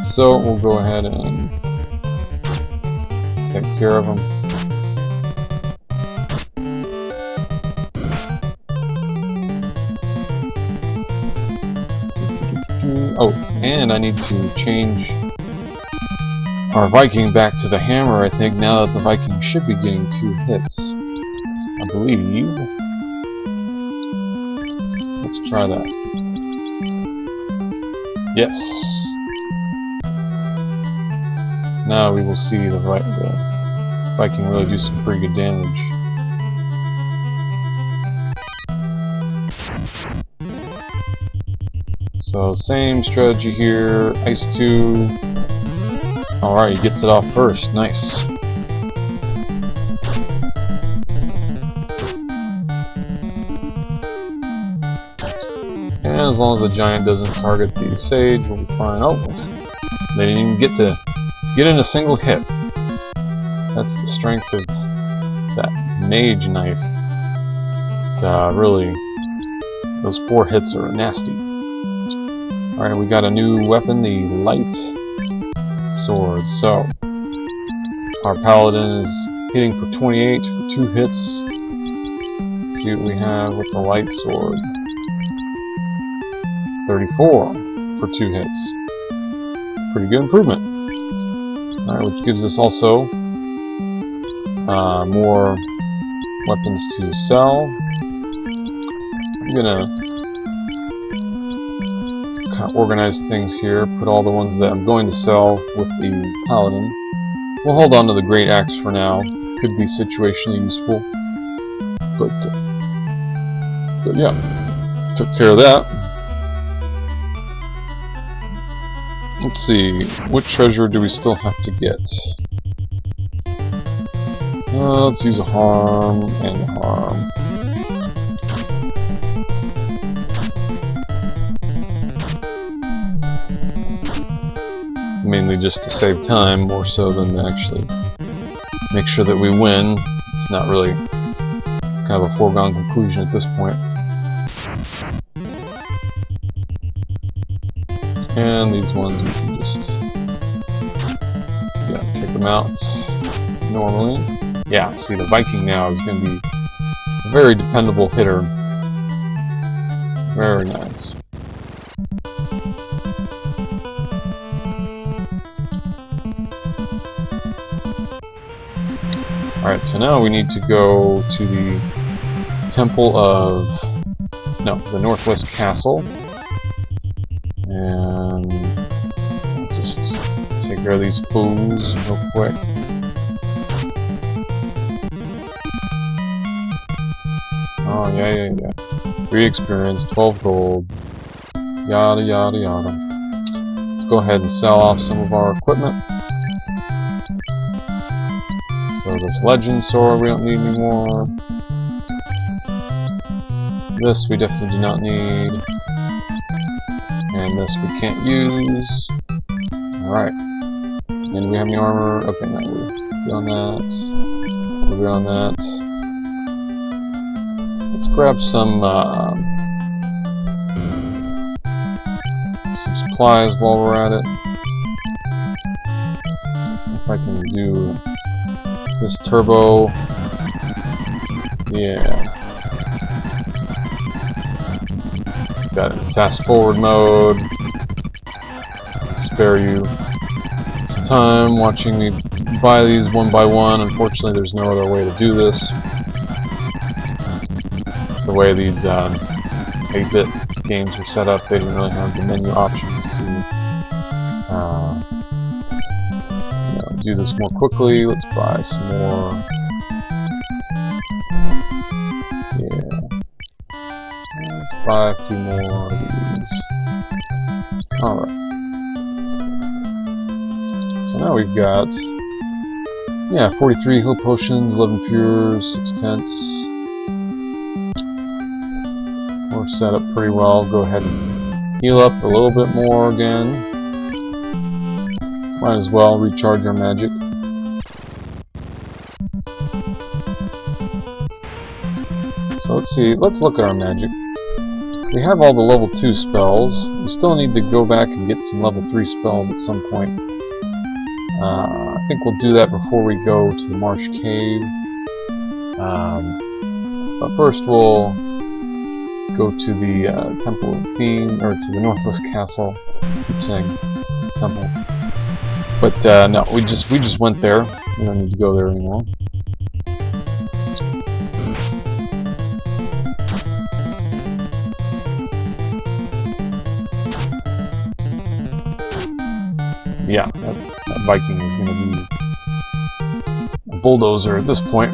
So we'll go ahead and take care of them. Oh, and I need to change our Viking back to the hammer, I think, now that the Viking should be getting 2 hits. I believe. Let's try that. Yes. Now we will see the Viking really do some pretty good damage. So same strategy here. Ice 2. Alright, he gets it off first. Nice. And as long as the giant doesn't target the sage, we'll be fine. Oh, they didn't even get in a single hit. That's the strength of that mage knife. Really, those 4 hits are nasty. Alright, we got a new weapon, the light sword. So, our paladin is hitting for 28 for 2 hits. Let's see what we have with the light sword. 34 for 2 hits. Pretty good improvement. Alright, which gives us also more weapons to sell. I'm gonna kind of organize things here, put all the ones that I'm going to sell with the paladin. We'll hold on to the great axe for now. Could be situationally useful. But yeah, took care of that. Let's see, what treasure do we still have to get? Let's use a harm and a harm. Mainly just to save time, more so than to actually make sure that we win. It's not really kind of a foregone conclusion at this point. And these ones we can just take them out normally. Yeah, see, the Viking now is going to be a very dependable hitter. Very nice. Alright, so now we need to go to the Temple of... no, the Northwest Castle. And we'll just take care of these fools real quick. Oh, yeah. 3 experience, 12 gold. Yada, yada, yada. Let's go ahead and sell off some of our equipment. So this legend sword we don't need anymore. This we definitely do not need. And this we can't use. Alright. And do we have any armor? Okay, no, we're good on that. We're good on that. Let's grab some supplies while we're at it. If I can do this turbo. Yeah. Got it in fast forward mode. Spare you some time watching me buy these one by one. Unfortunately, there's no other way to do this. It's the way these 8-bit games are set up. They didn't really have the menu options to do this more quickly. Let's buy some more. Yeah. Let's buy a few more of these. Alright. So now we've got 43 heal potions, 11 pures, 6 tents. We're set up pretty well. Go ahead and heal up a little bit more again. Might as well recharge our magic. So let's see, let's look at our magic. We have all the level 2 spells. We still need to go back and get some level 3 spells at some point. I think we'll do that before we go to the Marsh Cave. But first we'll go to the Temple of Fiend, or to the Northwest Castle. I keep saying temple. But no, we just went there. We don't need to go there anymore. Yeah, that Viking is going to be a bulldozer at this point.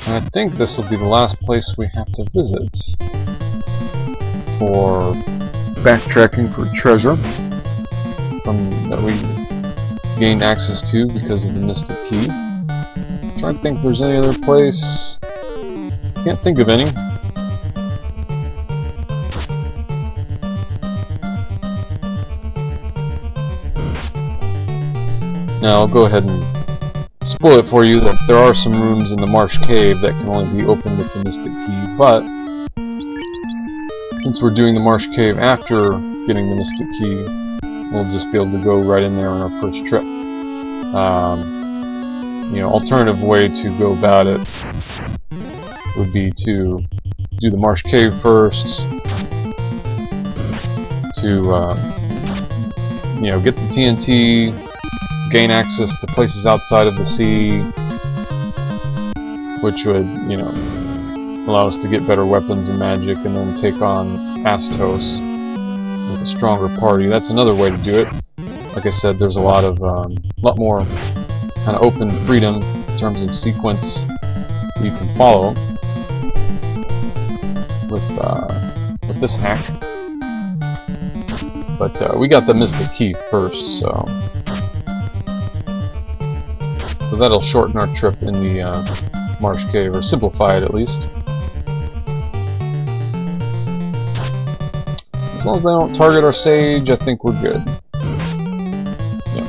And I think this will be the last place we have to visit for backtracking for treasure that we gained access to because of the Mystic Key. I'm trying to think if there's any other place. Can't think of any. Now I'll go ahead and spoil it for you that there are some rooms in the Marsh Cave that can only be opened with the Mystic Key, but since we're doing the Marsh Cave after getting the Mystic Key, we'll just be able to go right in there on our first trip. You know, alternative way to go about it would be to do the Marsh Cave first, to you know, get the TNT, gain access to places outside of the sea, which would, you know, allow us to get better weapons and magic, and then take on Astos with a stronger party. That's another way to do it. Like I said, there's a lot more kind of open freedom in terms of sequence you can follow with this hack. But we got the Mystic Key first, so that'll shorten our trip in the Marsh Cave, or simplify it at least. As long as they don't target our sage, I think we're good. Yep.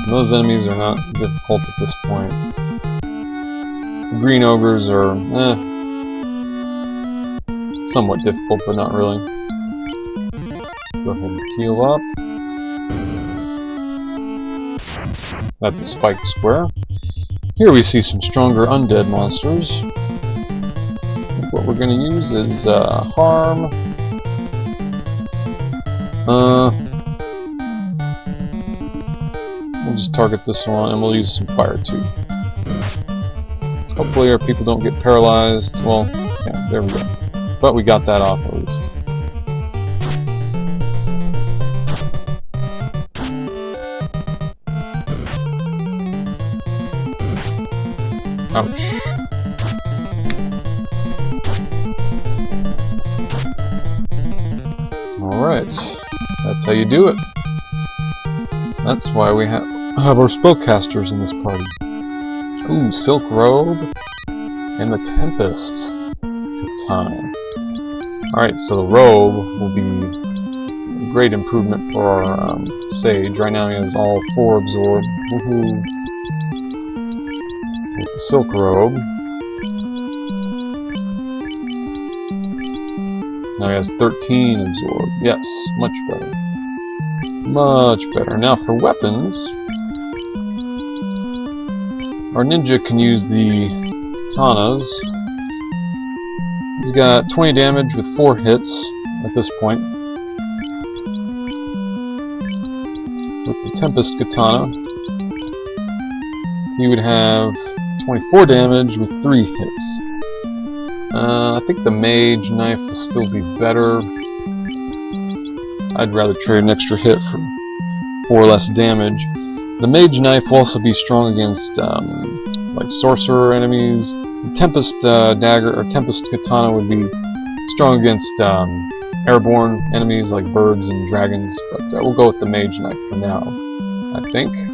Those enemies are not difficult at this point. The green ogres are, somewhat difficult, but not really. Go ahead and heal up. That's a spiked square. Here we see some stronger undead monsters. I think what we're going to use is harm. We'll just target this one, and we'll use some fire too. Hopefully our people don't get paralyzed. Well, yeah, there we go. But we got that off at least. Ouch. Alright, that's how you do it. That's why we have our spellcasters in this party. Ooh, Silk Robe and the Tempest Katana. Alright, so the robe will be a great improvement for our sage. Right now he has all 4 absorb. Woohoo! With the Silk Robe, now he has 13 absorb. Yes, much better. Much better. Now for weapons, our ninja can use the katanas. He's got 20 damage with 4 hits at this point. With the Tempest Katana, he would have 24 damage with 3 hits. I think the Mage Knife will still be better. I'd rather trade an extra hit for 4 less damage. The Mage Knife will also be strong against like sorcerer enemies. The Tempest Dagger or Tempest Katana would be strong against airborne enemies like birds and dragons. But we'll go with the Mage Knife for now. I think.